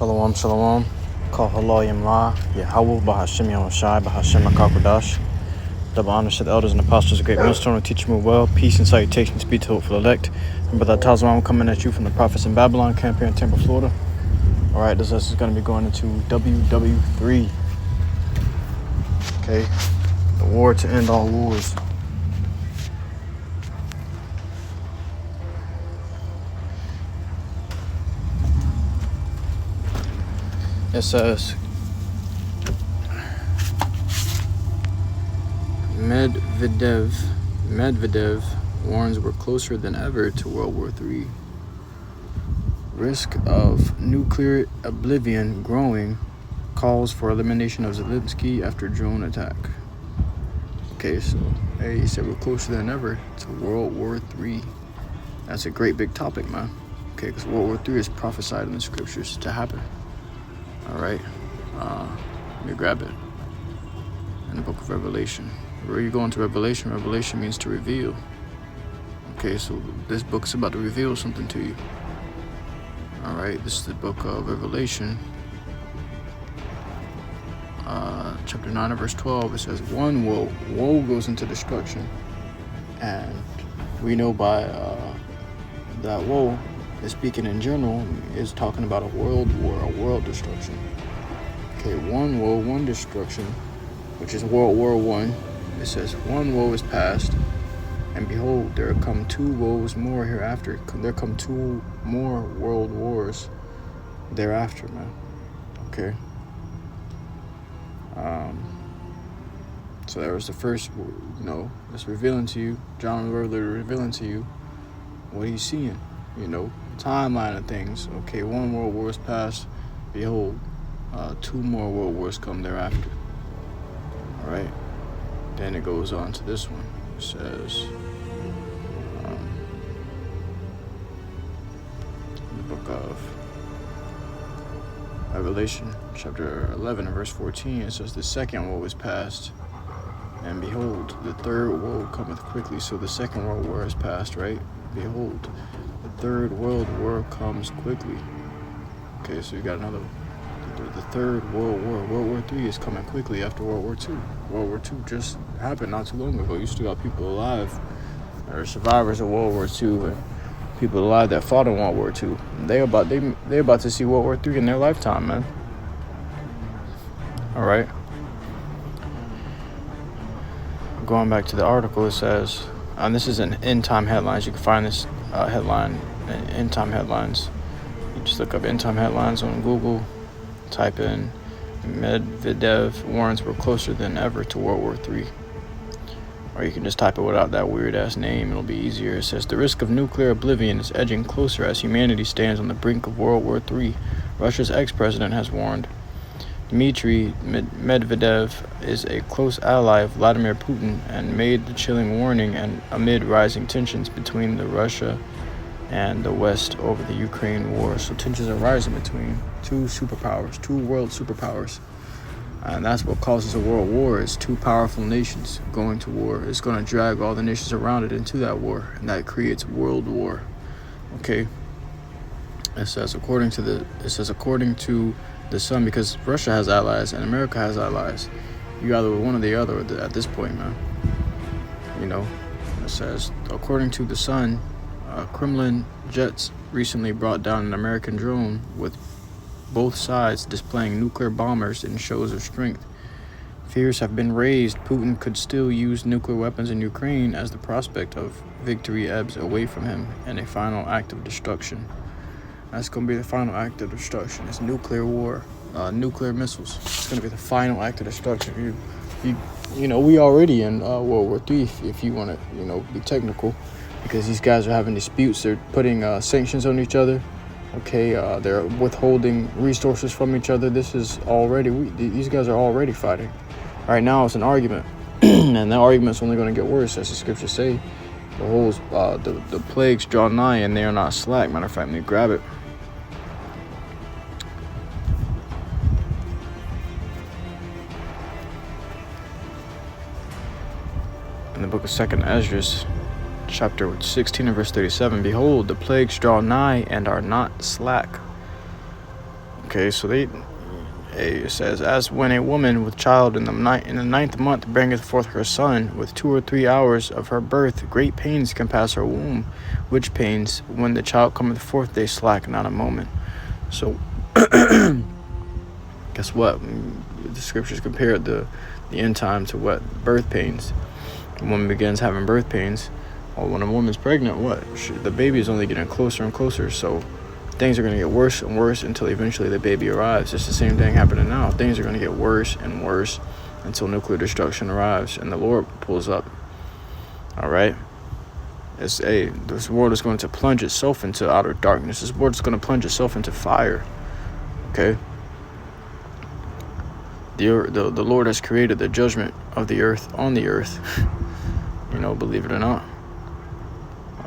Shalom, shalom. HALALYAM, YAHAWAH, BAHASHAM, BAHASHAM, QADASH. Double honors to the elders and apostles of Great Millstone and teach them well. Peace and salutations be to hopeful elect. And Brother Tazwan coming at you from the Prophets in Babylon camp here in Tampa, Florida. Alright, this is going to be going into WW3. Okay, the war to end all wars. It says Medvedev warns we're closer than ever to World War III. Risk of nuclear oblivion growing. Calls for elimination of Zelensky after drone attack. Okay, so hey, he said we're closer than ever to World War III. That's a great big topic, man. Okay, because World War III is prophesied in the scriptures to happen. Alright, let me grab it in the book of Revelation. Where you go into Revelation, Revelation means to reveal. Okay, so this book's about to reveal something to you. Alright, this is the book of Revelation, chapter 9 and verse 12. It says, one woe goes into destruction. And we know by that woe is speaking in general, is talking about a world war, a world destruction. Okay, one woe, one destruction, which is World War I. It says, one woe is past, and behold, there come two woes more hereafter. There come two more world wars thereafter, man. Okay. So that was the first, it's revealing to you, John the Revelator revealing to you what he's seeing, timeline of things. Okay, one world war is past, behold, two more world wars come thereafter. All right, then it goes on to this one. It says, in the book of Revelation, chapter 11 and verse 14, it says, the second woe is past, and behold, the third woe cometh quickly. So the second world war is past, right? Behold, the third world war comes quickly. Okay, so you got another, the third world war. World War III is coming quickly after World War II. World War II just happened not too long ago. You still got people alive, or survivors of World War II, and people alive that fought in World War II. They're about to see World War III in their lifetime, man. All right. Going back to the article, it says, and this is in End Time Headlines. You can find this headline in End Time Headlines. You just look up End Time Headlines on Google, type in Medvedev warns we're closer than ever to World War III. Or you can just type it without that weird ass name, it'll be easier. It says, the risk of nuclear oblivion is edging closer as humanity stands on the brink of World War III. Russia's ex-president has warned. Dmitry Medvedev is a close ally of Vladimir Putin and made the chilling warning and amid rising tensions between Russia and the West over the Ukraine war. So tensions are rising between two superpowers, two world superpowers. And that's what causes a world war, is two powerful nations going to war. It's going to drag all the nations around it into that war, and that creates world war. Okay. It says according to the Sun, because Russia has allies and America has allies. You either one or the other at this point, man. It says, according to the Sun, Kremlin jets recently brought down an American drone with both sides displaying nuclear bombers in shows of strength. Fears have been raised Putin could still use nuclear weapons in Ukraine as the prospect of victory ebbs away from him in a final act of destruction. That's going to be the final act of destruction. It's nuclear war, nuclear missiles. It's going to be the final act of destruction. We already in World War III, if you want to, be technical, because these guys are having disputes. They're putting sanctions on each other. Okay, they're withholding resources from each other. This is already, these guys are already fighting. Right now, it's an argument, and that argument's only going to get worse, as the scriptures say. Behold, the plagues draw nigh, and they are not slack. Matter of fact, let me grab it. In the book of 2nd Esdras, chapter 16 and verse 37, behold, the plagues draw nigh and are not slack. Okay, so it says, as when a woman with child in the ninth month bringeth forth her son, with 2 or 3 hours of her birth, great pains compass her womb, which pains, when the child cometh forth, they slack not a moment. So, guess what? The scriptures compared the end time to what? Birth pains. The woman begins having birth pains. Or when a woman's pregnant, the baby is only getting closer and closer. So things are going to get worse and worse until eventually the baby arrives. It's the same thing happening now. Things are going to get worse and worse until nuclear destruction arrives and the Lord pulls up. All right? This world is going to plunge itself into outer darkness. This world is going to plunge itself into fire. Okay? The Lord has created the judgment of the earth on the earth. Believe it or not.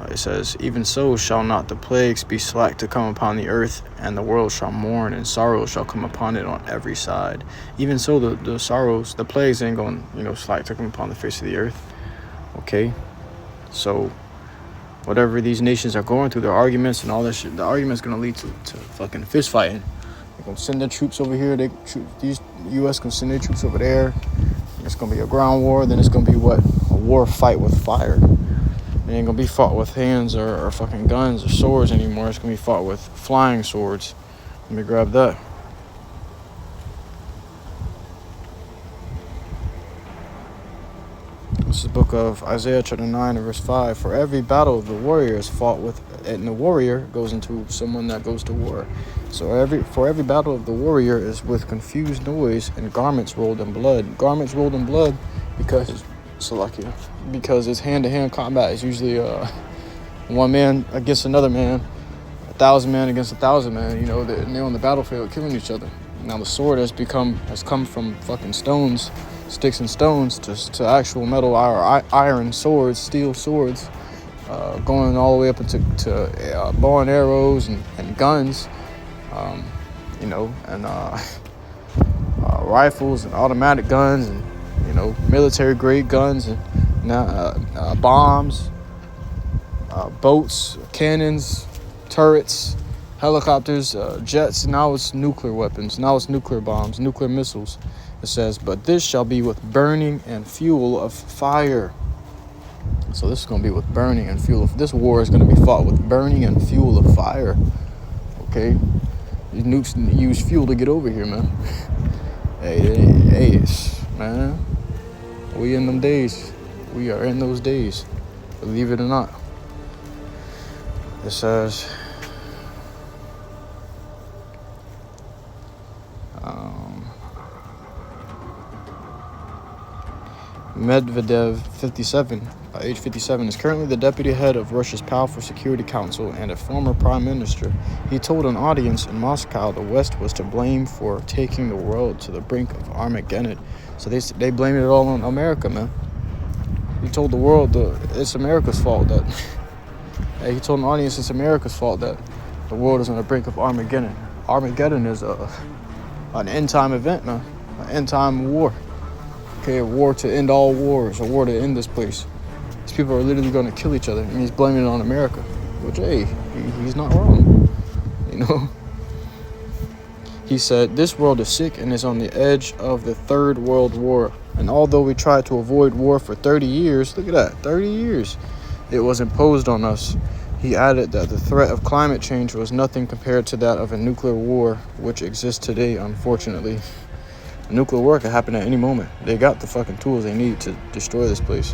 It says, even so shall not the plagues be slack to come upon the earth, and the world shall mourn, and sorrow shall come upon it on every side. Even so, the sorrows, the plagues ain't going, slack to come upon the face of the earth. Okay? So, whatever these nations are going through, their arguments and all that shit, the argument's going to lead to fucking fist fighting. They're going to send their troops over here. These U.S. going to send their troops over there. It's going to be a ground war. Then it's going to be what? A war fight with fire. It ain't going to be fought with hands or fucking guns or swords anymore. It's going to be fought with flying swords. Let me grab that. This is the book of Isaiah chapter 9 and verse 5. For every battle the warrior is fought with, and the warrior goes into someone that goes to war. So for every battle of the warrior is with confused noise and garments rolled in blood. Garments rolled in blood because it's hand-to-hand combat. It's usually one man against another man, 1,000 men against 1,000 men. They're on the battlefield killing each other. Now the sword has come from fucking stones, sticks and stones, to actual metal or iron swords, steel swords, going all the way up into bow and arrows and guns, rifles and automatic guns and military grade guns and bombs, boats, cannons, turrets, helicopters, jets. Now it's nuclear weapons. Now it's nuclear bombs, nuclear missiles. It says, but this shall be with burning and fuel of fire. So this is going to be with burning and fuel. This war is going to be fought with burning and fuel of fire. Okay? These nukes use fuel to get over here, man. Hey, man. We in them days. We are in those days. Believe it or not. It says, Medvedev, 57, age 57, is currently the deputy head of Russia's Powerful Security Council and a former prime minister. He told an audience in Moscow the West was to blame for taking the world to the brink of Armageddon. So they blamed it all on America, man. He told the world it's America's fault that... he told an audience it's America's fault that the world is on the brink of Armageddon. Armageddon is an end-time event, man. An end-time war. Okay, a war to end all wars, a war to end this place. These people are literally going to kill each other, and he's blaming it on America. Which, hey, he's not wrong. He said, this world is sick and is on the edge of the Third World War. And although we tried to avoid war for 30 years, look at that, 30 years, it was imposed on us. He added that the threat of climate change was nothing compared to that of a nuclear war, which exists today, unfortunately. A nuclear war could happen at any moment. They got the fucking tools they need to destroy this place.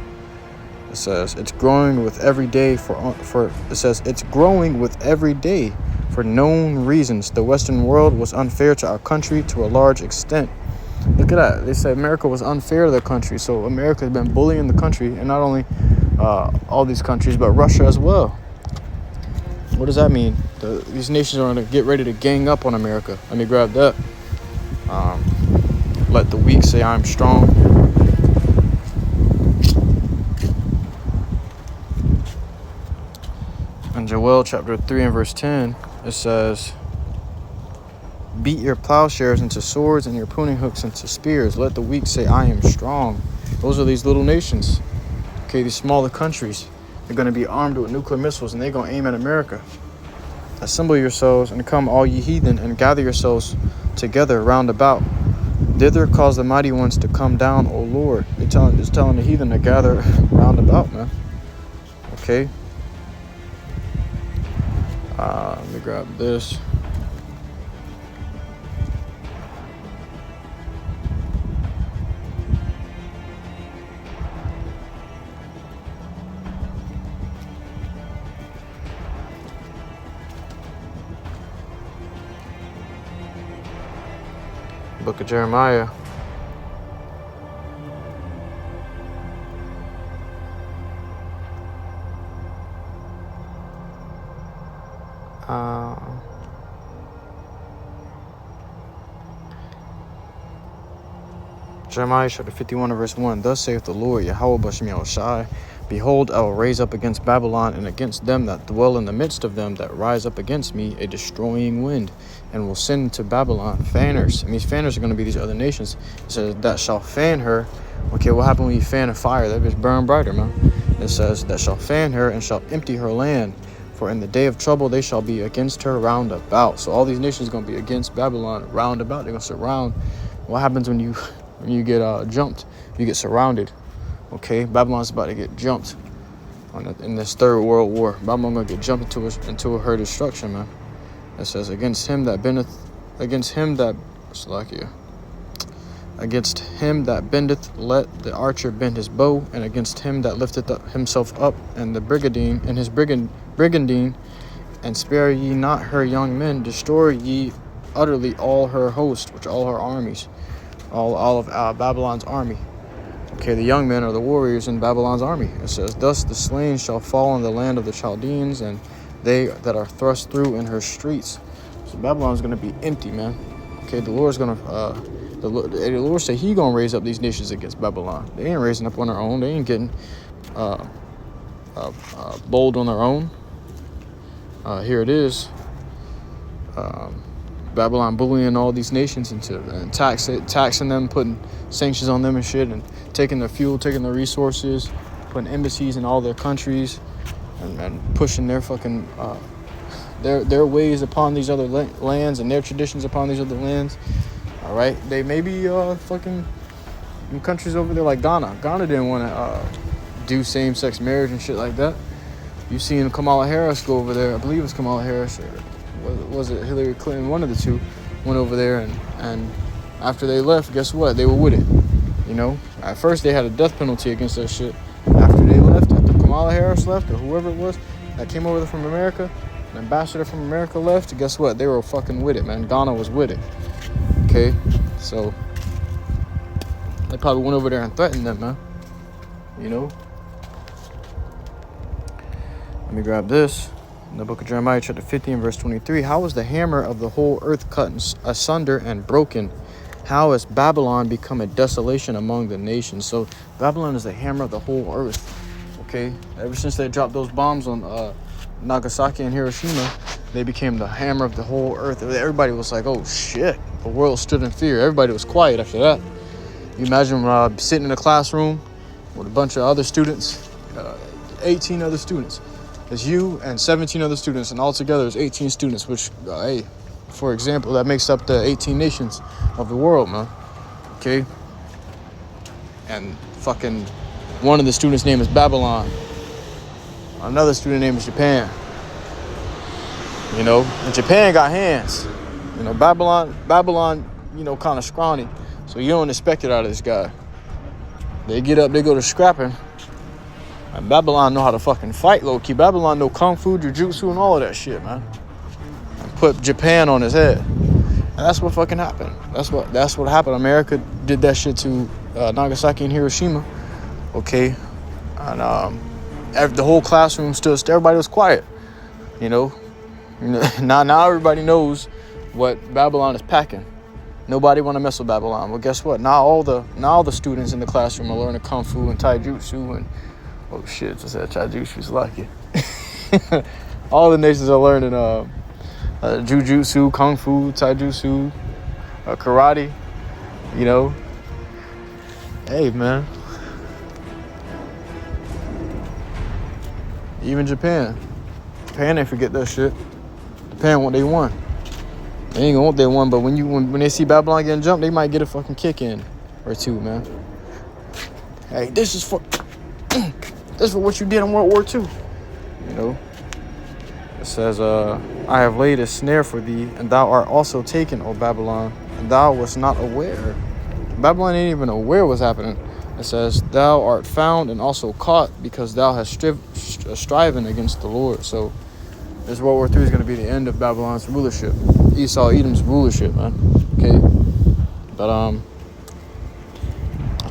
It says it's growing with every day it's growing with every day for known reasons. The Western world was unfair to our country to a large extent. Look at that. They said America was unfair to their country. So America has been bullying the country, and not only all these countries, but Russia as well. What does that mean? These nations are going to get ready to gang up on America. Let me grab that. Let the weak say I'm strong. In Joel chapter 3 and verse 10, it says, beat your plowshares into swords and your pruning hooks into spears. Let the weak say I am strong. Those are these little nations. Okay, these smaller countries. They're going to be armed with nuclear missiles, and they're going to aim at America. Assemble yourselves and come, all ye heathen, and gather yourselves together round about. Thither cause the mighty ones to come down, O Lord. It's telling the heathen to gather round about, man. Okay. Let me grab this. Book of Jeremiah. Jeremiah chapter 51 verse 1. Thus saith the Lord, YAHAWASHI, behold, I will raise up against Babylon and against them that dwell in the midst of them that rise up against me a destroying wind, and will send to Babylon fanners. And these fanners are going to be these other nations. It says, that shall fan her. Okay, what happened when you fan a fire? That bitch burn brighter, man. It says, that shall fan her and shall empty her land. For in the day of trouble they shall be against her round about. So all these nations are going to be against Babylon round about. They're going to surround. What happens when you get jumped? You get surrounded. Okay, Babylon's about to get jumped in this third world war. Babylon going to get jumped into her destruction, man. It says, against him that bendeth, let the archer bend his bow, and against him that lifteth up himself up, and the brigandine, and spare ye not her young men, destroy ye utterly all her host, which all her armies, all of Babylon's army. Okay, the young men are the warriors in Babylon's army. It says, thus the slain shall fall in the land of the Chaldeans, and they that are thrust through in her streets. So Babylon's going to be empty, man. Okay, the Lord's going to, the Lord said he going to raise up these nations against Babylon. They ain't raising up on their own. They ain't getting bold on their own. Here it is. Babylon bullying all these nations and taxing them, putting sanctions on them and shit, and taking their fuel, taking their resources, putting embassies in all their countries, and pushing their fucking their ways upon these other lands and their traditions upon these other lands. All right, they may be fucking in countries over there like Ghana. Ghana didn't want to do same-sex marriage and shit like that. You seen Kamala Harris go over there. I believe it was Kamala Harris, or was it Hillary Clinton? One of the two went over there, and after they left, guess what? They were with it. You know, at first they had a death penalty against that shit. After they left, after Kamala Harris left, or whoever it was that came over there from America, an ambassador from America left, guess what? They were fucking with it, man. Ghana was with it. Okay, so they probably went over there and threatened them, man. You know? Let me grab this. In the book of Jeremiah, chapter 15, verse 23. How is the hammer of the whole earth cut asunder and broken? How has Babylon become a desolation among the nations? So Babylon is the hammer of the whole earth. Okay? Ever since they dropped those bombs on Nagasaki and Hiroshima, they became the hammer of the whole earth. Everybody was like, oh shit. The world stood in fear. Everybody was quiet after that. You imagine sitting in a classroom with a bunch of other students, 18 other students. It's you and 17 other students, and altogether it's 18 students, which, hey, for example, that makes up the 18 nations of the world, man. Okay? And fucking one of the students' name is Babylon. Another student name is Japan. You know, and Japan got hands. You know, Babylon, you know, kind of scrawny. So you don't expect it out of this guy. They get up, they go to scrapping. And Babylon know how to fucking fight low-key. Babylon know kung fu, jujutsu, and all of that shit, man. And put Japan on his head. And that's what fucking happened. That's what happened. America did that shit to Nagasaki and Hiroshima. Okay? And the whole classroom stood still. Everybody was quiet. You know? Now everybody knows what Babylon is packing. Nobody want to mess with Babylon. Well, guess what? Now all the students in the classroom are learning kung fu and taijutsu and oh shit, I said taijutsu's lucky. All the nations are learning jujutsu, kung fu, taijutsu, karate. You know. Hey man. Even Japan ain't forget that shit. depending on what they want. They ain't gonna want they one, but when they see Babylon getting jumped, they might get a fucking kick in or two, man. Hey, this is for what you did in World War II. You know. It says, I have laid a snare for thee, and thou art also taken, O Babylon, and thou wast not aware. Babylon ain't even aware what's happening. It says, thou art found and also caught, because thou hast striven against the Lord. So this World War III is going to be the end of Babylon's rulership. Esau, Edom's rulership, man. Okay. But,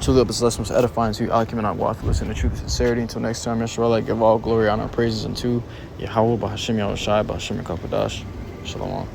truly hope this lesson was edifying to you. I'll keep an eye on to listen to truth and sincerity. Until next time, Yahshua, give all glory, honor, praises unto Yahawah, BAHASHAM, YAHAWASHI, BAHASHAM, QADASH. Shalom.